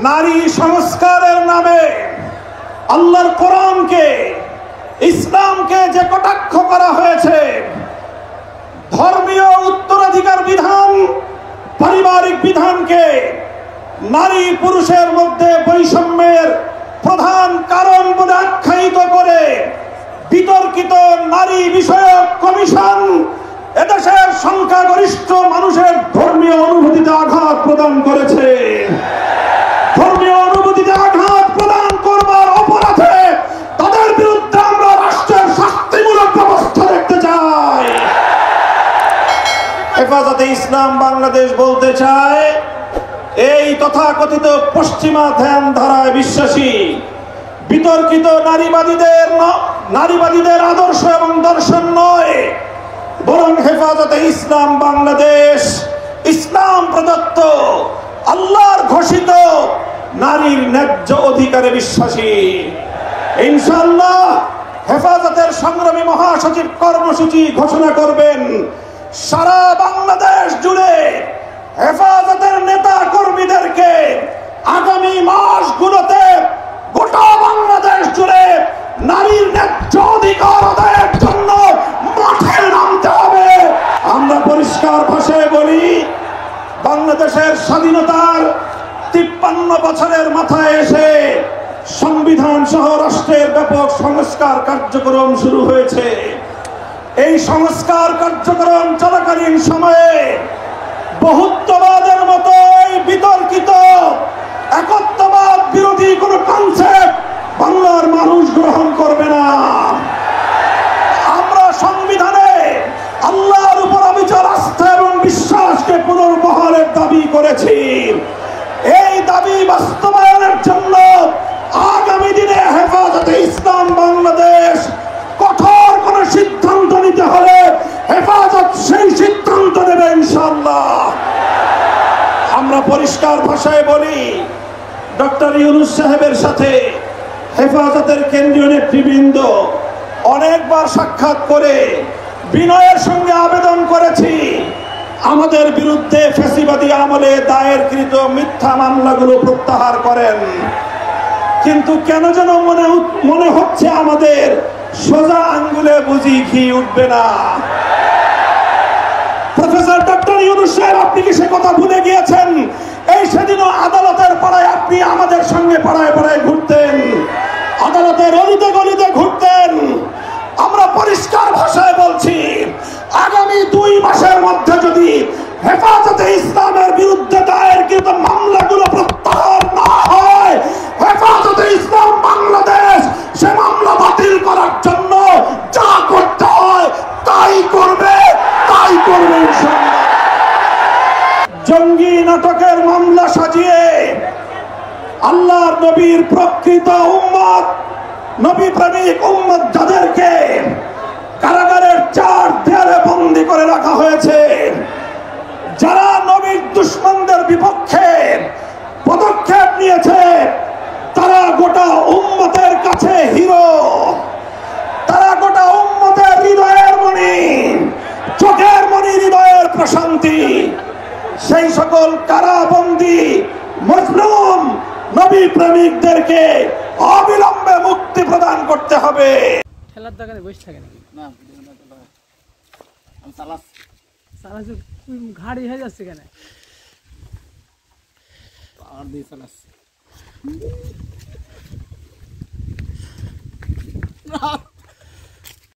নারী সংস্কারের নামে আল্লাহর কোরআনকে, ইসলামকে যে কটাক্ষ করা হয়েছে, ধর্মীয় উত্তরাধিকার বিধান, পারিবারিক বিধানকে নারী পুরুষের মধ্যে বৈষম্যের প্রধান কারণ বলে আখ্যায়িত করে বিতর্কিত নারী বিষয়ক কমিশন এদেশের সংখ্যাগরিষ্ঠ মানুষের ধর্মীয় অনুভূতিতে আঘাত প্রদান করেছে। ধর্মীয় অনুভূতিতে আঘাত প্রদান করবার অপরাধে তাদের বিরুদ্ধে আমরা রাষ্ট্রের শাস্তিমূলক ব্যবস্থা দেখতে চাই। হেফাজতে ইসলাম বাংলাদেশ বলতে চায়, এই তথাকথিত পশ্চিমা ধ্যান ধারায় বিশ্বাসী বিতর্কিত নারীবাদীদের আদর্শ এবং দর্শন নয়, বরং হেফাজতে ইসলাম বাংলাদেশ ইসলাম প্রদত্ত আল্লাহর ঘোষিত নারীর ন্যায্য অধিকারে বিশ্বাসী। ইনশাআল্লাহ হেফাজতের সংগ্রামী মহাসচিব কর্মসূচি ঘোষণা করবেন। সারা বাংলাদেশ জুড়ে হেফাজতের নেতা কর্মীদেরকে আগামী মাসগুলোতে গোটা বাংলাদেশ জুড়ে নারীর ন্যায্য অধিকার আদায়ের জন্য মাঠে নামতে হবে। আমরা পরিষ্কার ভাষায় বলি, বাংলাদেশের স্বাধীনতার 53 বছরের মাথায় এসে সংবিধান সহ রাষ্ট্রের ব্যাপক সংস্কার কার্যক্রম শুরু হয়েছে। এই সংস্কার কার্যক্রম চলাকালীন সময়ে বহুত্ববাদের মতো এই বিতর্কিত একত্ববাদ বিরোধী কোন কনসেপ্ট বাংলার মানুষ গ্রহণ করবে না। আমরা সংবিধানে আল্লাহর উপর অবিচল আস্থা এবং বিশ্বাসকে পুনর্বহালের দাবি করেছি। এই দাবি বাস্তবায়নের জন্য আগামী দিনে হেফাজতে ইসলাম বাংলাদেশ কঠোর কোন সিদ্ধান্ত নিতে হলে হেফাজত সেই সিদ্ধান্ত নেবে ইনশাআল্লাহ। আমরা পরিষ্কার ভাষায় বলি, ডক্টর ইউনূস সাহেবের সাথে হেফাজতের কেন্দ্রীয় নেতৃবৃন্দ অনেকবার সাক্ষাৎ করে বিনয়ের সঙ্গে আবেদন করেছি, আমাদের বিরুদ্ধে ফ্যাসিবাদী আমলে দায়েরকৃত মিথ্যা মামলাগুলো প্রত্যাহার করেন। কিন্তু কেন যেন মনে হচ্ছে আমাদের সোজা আঙ্গুলে বুঝি ঘি উঠবে না। প্রফেসর ডক্টর ইউনূস সাহেব, আপনি কি সে কথা ভুলে গিয়েছেন? এই সেদিনও আদালতের পাড়ায় আপনি আমাদের সঙ্গে পাড়ায় পাড়ায় ঘুরতেন, আদালতের অলিতে গলিতে ঘুরতেন। আমরা পরিষ্কার ভাষায় বলছি, আগামী 2 মাসের মধ্যে যদি হেফাজতে ইসলামের বিরুদ্ধে দায়েরকৃত মামলাগুলো প্রত্যাহার না হয়, হেফাজতে ইসলাম বাংলাদেশ সে মামলা বাতিল করার জন্য যা করতে হয় তাই করবে, তাই করবে ইনশাআল্লাহ। জঙ্গি নাটকের মামলা সাজিয়ে আল্লাহর নবীর প্রকৃত উম্মত, নবী প্রেমিক উম্মত যাদেরকে কারাগারের 4 দেয়ালে বন্দী করে রাখা হয়েছে, যারা নবীর দুশমনদের বিপক্ষে পদক্ষেপ নিয়েছে, তারা গোটা উম্মতের কাছে হিরো, তারা গোটা উম্মতের হৃদয়ের মণি, চোখের মণি, হৃদয়ের প্রশান্তি। সেই সকল কারাবন্দী মজলুম নবী প্রেমিকদেরকে অবিলম্বে মুক্তি প্রদান করতে হবে। খেলার দোকানে বসে থাকে নাকি? না, আমি চালাচ্ছি, ঘাড়ি হয়ে যাচ্ছে কেন? পাওয়ার দিয়ে চালাচ্ছি।